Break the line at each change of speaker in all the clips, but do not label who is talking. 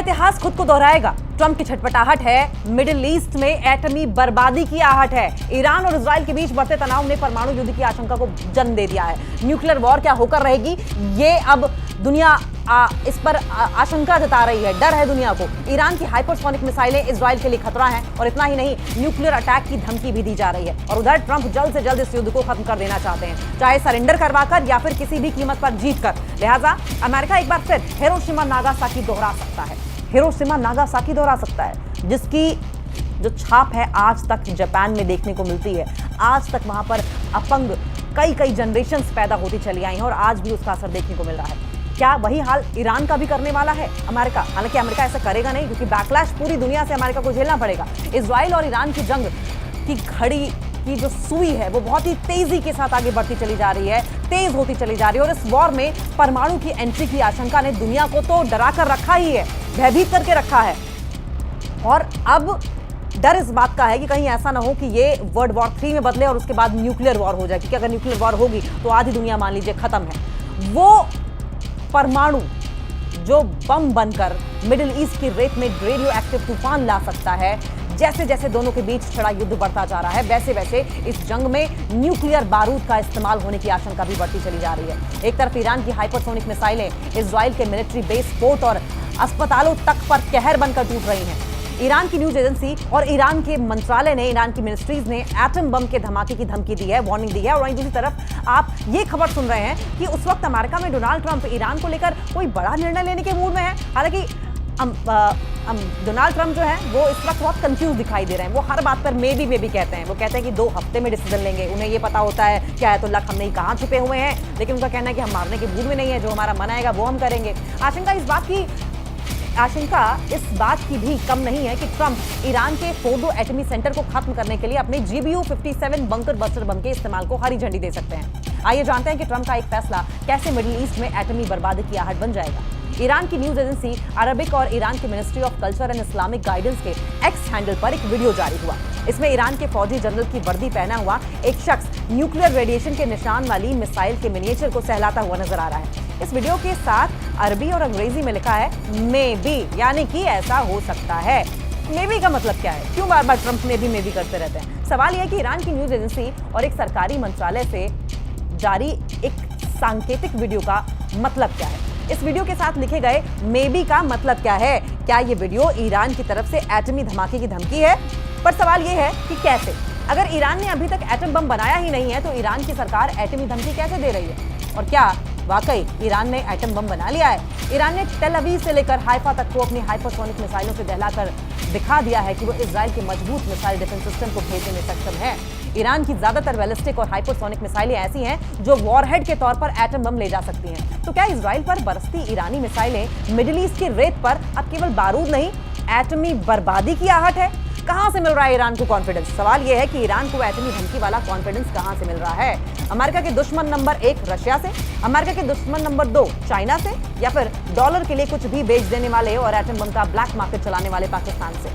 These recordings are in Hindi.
इतिहास खुद को दोहराएगा? ट्रंप की छटपटाहट है, मिडिल ईस्ट में एटमी बर्बादी की आहट है। ईरान और इजराइल के बीच बढ़ते तनाव ने परमाणु युद्ध की आशंका को जन्म दे दिया है। न्यूक्लियर वॉर क्या होकर रहेगी, ये अब दुनिया इस पर आशंका जता रही है, डर है दुनिया को। ईरान की हाइपरसोनिक मिसाइलें इजराइल के लिए खतरा हैं, और इतना ही नहीं, न्यूक्लियर अटैक की धमकी भी दी जा रही है। और उधर ट्रंप जल्द से जल्द इस युद्ध को खत्म कर देना चाहते हैं, चाहे सरेंडर करवाकर या फिर किसी भी कीमत पर जीत कर। लिहाजा अमेरिका एक बार फिर हिरोशिमा नागासाकी दोहरा सकता है। हिरोशिमा नागासाकी दोहरा सकता है, जिसकी जो छाप है आज तक जापान में देखने को मिलती है। आज तक वहां पर अपंग कई जनरेशंस पैदा होती चली आई हैं, और आज भी उसका असर देखने को मिल रहा है। क्या वही हाल ईरान का भी करने वाला है अमेरिका? हालांकि अमेरिका ऐसा करेगा नहीं, क्योंकि बैकलैश पूरी दुनिया से अमेरिका को झेलना पड़ेगा। इजराइल और ईरान की जंग की घड़ी की जो सुई है वो बहुत ही तेजी के साथ आगे बढ़ती चली जा रही है, तेज होती चली जा रही है। और इस वॉर में परमाणु की एंट्री की आशंका ने दुनिया को तो डरा कर रखा ही है, भयभीत करके रखा है। और अब डर इस बात का है कि कहीं ऐसा ना हो कि ये वर्ल्ड वॉर 3 में बदले और उसके बाद न्यूक्लियर वॉर हो जाए, क्योंकि अगर न्यूक्लियर वॉर होगी तो आधी दुनिया मान लीजिए खत्म है। वो परमाणु जो बम बनकर मिडिल ईस्ट की रेत में रेडियो एक्टिव तूफान ला सकता है। जैसे जैसे दोनों के बीच छिड़ा युद्ध बढ़ता जा रहा है, वैसे वैसे इस जंग में न्यूक्लियर बारूद का इस्तेमाल होने की आशंका भी बढ़ती चली जा रही है। एक तरफ ईरान की हाइपरसोनिक मिसाइलें इजराइल के मिलिट्री बेस, पोर्ट और अस्पतालों तक पर कहर बनकर टूट रही हैं। ईरान की न्यूज एजेंसी और ईरान के मंत्रालय ने, ईरान की मिनिस्ट्रीज ने एटम बम के धमाके की धमकी दी है, वार्निंग दी है। और वहीं दूसरी तरफ आप ये खबर सुन रहे हैं कि उस वक्त अमेरिका में डोनाल्ड ट्रंप ईरान को लेकर कोई बड़ा निर्णय लेने के मूड में है। हालांकि डोनाल्ड ट्रंप जो है वो इस वक्त बहुत कंफ्यूज दिखाई दे रहे हैं। वो हर बात पर मे बी कहते हैं। वो कहते हैं कि 2 हफ्ते में डिसीजन लेंगे। उन्हें ये पता होता है क्या है तो लक हम नहीं कहाँ छुपे हुए हैं, लेकिन उनका कहना है कि हम मारने के मूड में नहीं है, जो हमारा मन आएगा वो हम करेंगे। आशंका इस बात की भी कम नहीं है कि ट्रंप ईरान के फोर्डो एटमी सेंटर को खत्म करने के लिए अपने GBU-57 बंकर बस्टर बम के इस्तेमाल को हरी झंडी दे सकते हैं। आइए जानते हैं कि ट्रंप का एक फैसला कैसे मिडिल ईस्ट में एटमी बर्बादी की आहट बन जाएगा। ईरान की न्यूज एजेंसी अरबिक और ईरान की ministry of culture and Islamic guidance के एक्स हैंडल पर एक वीडियो जारी हुआ। इसमें ईरान के फौजी जनरल की वर्दी पहना हुआ एक शख्स न्यूक्लियर रेडिएशन के निशान वाली मिसाइल के मिनिएचर को सहलाता हुआ नजर आ रहा है। इस वीडियो के साथ अरबी और अंग्रेजी में लिखा है मे बी, यानी कि ऐसा हो सकता है। मे बी का मतलब क्या है? क्यों बार बार ट्रंप मे बी करते रहते हैं? सवाल यह है कि ईरान की न्यूज एजेंसी और एक सरकारी मंत्रालय से जारी एक सांकेतिक वीडियो का मतलब क्या है? इस वीडियो के साथ लिखे गए मे बी का मतलब क्या है? क्या ये वीडियो ईरान की तरफ से एटमी धमाके की धमकी है? पर सवाल यह है कि कैसे? अगर ईरान ने अभी तक एटम बम बनाया ही नहीं है तो ईरान की सरकार एटमी धमकी कैसे दे रही है? और क्या वाकई ईरान ने एटम बम बना लिया है? ईरान ने टेल अवीव से लेकर हाइफा तक को अपनी हाइपरसोनिक मिसाइलों से दहलाकर दिखा दिया है कि वो इजराइल के मजबूत मिसाइल डिफेंस सिस्टम को भेजने में सक्षम है। ईरान की ज्यादातर बैलिस्टिक और हाइपरसोनिक मिसाइलें ऐसी हैं जो वॉरहेड के तौर पर एटम बम ले जा सकती हैं। तो क्या इजराइल पर बरसती ईरानी मिसाइलें मिडिल ईस्ट की रेत पर अब केवल बारूद नहीं, एटमी बर्बादी की आहट है? कहां से मिल रहा है ईरान को कॉन्फिडेंस? सवाल यह है कि ईरान को एटमी धमकी वाला कॉन्फिडेंस कहां से मिल रहा है? अमेरिका के दुश्मन नंबर 1 रशिया से, अमेरिका के दुश्मन नंबर 2 चाइना से, या फिर डॉलर के लिए कुछ भी बेच देने वाले और एटम बम का ब्लैक मार्केट चलाने वाले पाकिस्तान से?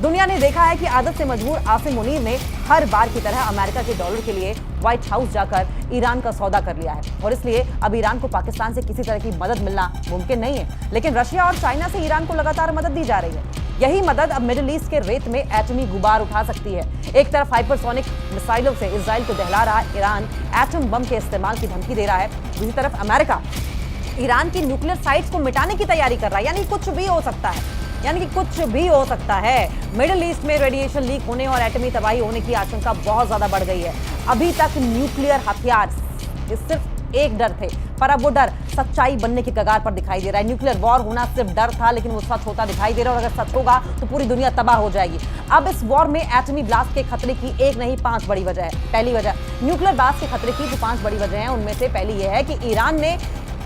दुनिया ने देखा है कि आदत से मजबूर आसिम मुनीर ने हर बार की तरह अमेरिका के डॉलर के लिए व्हाइट हाउस जाकर ईरान का सौदा कर लिया है, और इसलिए अब ईरान को पाकिस्तान से किसी तरह की मदद मिलना मुमकिन नहीं है। लेकिन रशिया और चाइना से ईरान को लगातार मदद दी जा रही है। यही मदद अब मिडिल ईस्ट के रेत में एटमी गुबार उठा सकती है। एक तरफ हाइपरसोनिक मिसाइलों से इजराइल को दहला रहा ईरान एटम बम के इस्तेमाल की धमकी दे रहा है, दूसरी तरफ अमेरिका ईरान की न्यूक्लियर साइट्स को मिटाने की तैयारी कर रहा है। यानी कुछ भी हो सकता है। मिडिल ईस्ट में रेडिएशन लीक होने और एटमी तबाही होने की आशंका बहुत ज्यादा बढ़ गई है। अभी तक न्यूक्लियर हथियार सिर्फ एक डर थे, पर अब वो डर सच्चाई बनने की कगार पर दिखाई दे रहा है। न्यूक्लियर वॉर होना सिर्फ डर था, लेकिन वो सच होता दिखाई दे रहा है, और अगर सच होगा तो पूरी दुनिया तबाह हो जाएगी। अब इस वॉर में एटमी ब्लास्ट के खतरे की एक नहीं 5 बड़ी वजह है। पहली वजह न्यूक्लियर ब्लास्ट के खतरे की जो 5 बड़ी वजह है, उनमें से पहली यह है कि ईरान ने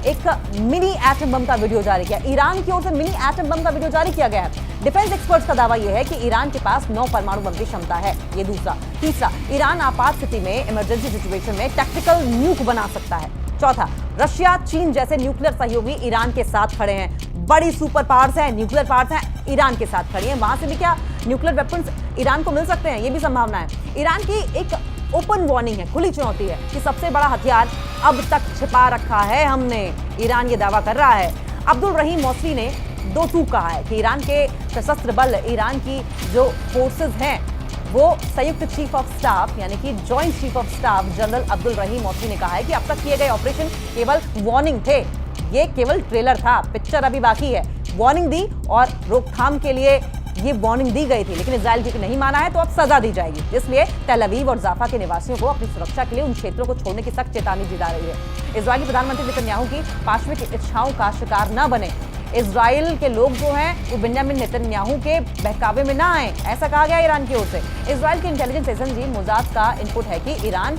एक मिनी एटम बम का वीडियो जारी किया। ईरान की ओर से मिनी एटम बम का वीडियो जारी किया गया है। डिफेंस एक्सपर्ट्स का दावा यह है कि ईरान के पास 9 परमाणु बम की क्षमता है। ये दूसरा। तीसरा, ईरान आपात स्थिति में, इमरजेंसी सिचुएशन में टैक्टिकल न्यूक बना सकता है। चौथा, रशिया, चीन जैसे न्यूक्लियर सहयोगी ईरान के साथ खड़े हैं। बड़ी सुपर पावर्स हैं, न्यूक्लियर पावर्स हैं, ईरान के साथ खड़ी हैं। वहां से भी क्या न्यूक्लियर वेपन्स ईरान को मिल सकते हैं? ये भी संभावना है। ईरान की एक ओपन वार्निंग है, खुली चुनौती है कि सबसे बड़ा हथियार अब तक छिपा रखा है हमने, ईरान ये दावा कर रहा है। अब्दुल रहीम मौसवी ने दो टूक कहा है कि ईरान के सशस्त्र बल, ईरान की जो फोर्सेस हैं, वो संयुक्त चीफ ऑफ स्टाफ यानी कि joint chief of staff general Abdul Rahim Mousavi ने कहा है कि अब तक किए गए ऑपरेशन केवल वार्निंग थे, ये केवल ट्रेलर था, पिक्चर अभी बाकी है। वार्निंग दी और रोकथाम के लिए ये वार्निंग दी गई थी, लेकिन इजराइल की नहीं माना है तो अब सजा दी जाएगी। इसलिए तेल अवीव और जाफा के निवासियों को अपनी सुरक्षा के लिए उन क्षेत्रों को छोड़ने की सख्त चेतावनी दी जा रही है। इजरायली प्रधानमंत्री नेतन्याहू की पार्श्विक इच्छाओं का शिकार न बने, इजराइल के लोग जो हैं वो बेंजामिन नेतन्याहू के बहकावे में ना आए, ऐसा कहा गया ईरान की ओर से। इजराइल की इंटेलिजेंस एजेंसी मोसाद का इनपुट है कि ईरान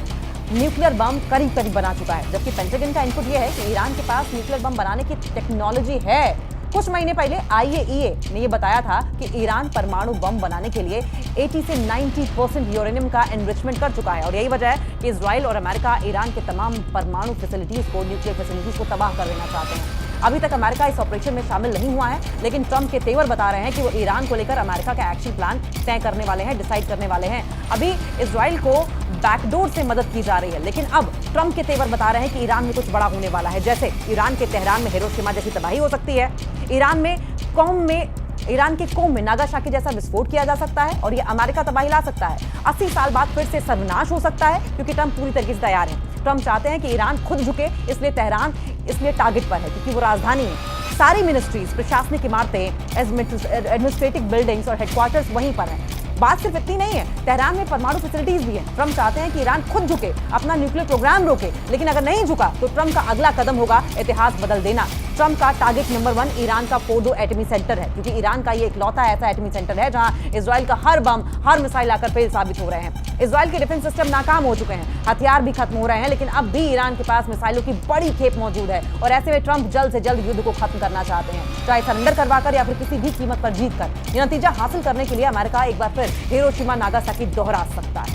न्यूक्लियर बम करीब करीब बना चुका है, जबकि पेंटागन का इनपुट यह है कि ईरान के पास न्यूक्लियर बम बनाने की टेक्नोलॉजी है। कुछ महीने पहले IAEA ने यह बताया था कि ईरान परमाणु बम बनाने के लिए 80 से 90% यूरेनियम का एनरिचमेंट कर चुका है, और यही वजह है कि इजराइल और अमेरिका ईरान के तमाम परमाणु फैसिलिटीज को, न्यूक्लियर फैसिलिटीज को तबाह कर देना चाहते हैं। अभी तक अमेरिका इस ऑपरेशन में शामिल नहीं हुआ है, लेकिन ट्रंप के तेवर बता रहे हैं कि वो ईरान को लेकर अमेरिका का एक्शन प्लान तय करने वाले हैं, डिसाइड करने वाले हैं। अभी इजराइल को बैकडोर से मदद की जा रही है, लेकिन अब ट्रंप के तेवर बता रहे हैं कि ईरान में कुछ बड़ा होने वाला है। जैसे ईरान के तेहरान में हिरोशिमा जैसी तबाही हो सकती है, ईरान के कोम में नागासाकी जैसा विस्फोट किया जा सकता है, और यह अमेरिका तबाही ला सकता है। 80 साल बाद फिर से सर्वनाश हो सकता है, क्योंकि ट्रंप पूरी तरीके से तैयार है। ट्रंप चाहते हैं कि ईरान खुद झुके, इसलिए तेहरान इसलिए टारगेट पर है क्योंकि वो राजधानी है। सारी मिनिस्ट्रीज, प्रशासनिक इमारतें, एडमिनिस्ट्रेटिव बिल्डिंग्स और हेडक्वार्टर्स वहीं पर हैं। बात सिर्फ इतनी नहीं है, तेहरान में परमाणु फैसिलिटीज भी हैं। ट्रंप चाहते हैं कि ईरान खुद झुके, अपना न्यूक्लियर प्रोग्राम रोके, लेकिन अगर नहीं झुका तो ट्रंप का अगला कदम होगा इतिहास बदल देना। ट्रंप का टारगेट नंबर 1 ईरान का फोर्डो एटमी सेंटर है, क्योंकि ईरान का ये इकलौता ऐसा एटमी सेंटर है जहां इजराइल का हर बम, हर मिसाइल आकर फेल साबित हो रहे हैं। इजराइल के डिफेंस सिस्टम नाकाम हो चुके हैं, हथियार भी खत्म हो रहे हैं, लेकिन अब भी ईरान के पास मिसाइलों की बड़ी खेप मौजूद है, और ऐसे में ट्रंप जल्द से जल्द युद्ध को खत्म करना चाहते हैं, चाहे सरेंडर करवाकर या फिर किसी भी कीमत पर जीत कर। यह नतीजा हासिल करने के लिए अमेरिका एक बार फिर हिरोशिमा नागासाकी दोहरा सकता है।